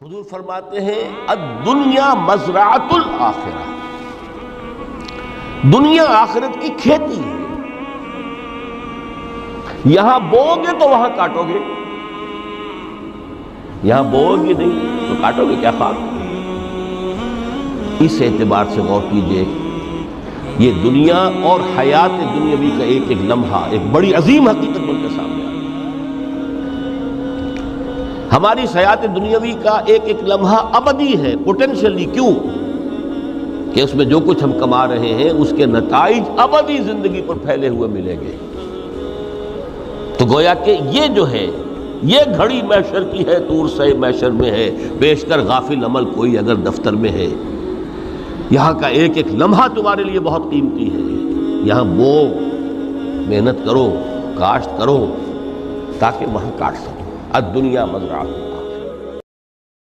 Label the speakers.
Speaker 1: حضور فرماتے ہیں الدنیا مزرعۃ الآخرہ، دنیا آخرت کی کھیتی ہے، یہاں بوؤ گے تو وہاں کاٹو گے، یہاں بوؤ گے نہیں تو کاٹو گے کیا خاک۔ اس اعتبار سے غور کیجئے، یہ دنیا اور حیات دنیاوی کا ایک ایک لمحہ ایک بڑی عظیم حقیقت بن کے سامنے آ رہی ہے۔ ہماری حیات دنیاوی کا ایک ایک لمحہ ابدی ہے پوٹینشلی، کیوں کہ اس میں جو کچھ ہم کما رہے ہیں اس کے نتائج ابدی زندگی پر پھیلے ہوئے ملیں گے۔ تو گویا کہ یہ جو ہے یہ گھڑی محشر کی ہے، طور سے محشر میں ہے، بیشتر غافل عمل کوئی اگر دفتر میں ہے، یہاں کا ایک ایک لمحہ تمہارے لیے بہت قیمتی ہے، یہاں بو محنت کرو، کاشت کرو تاکہ وہاں کاٹ سکو۔ الدنیا مزرعہ۔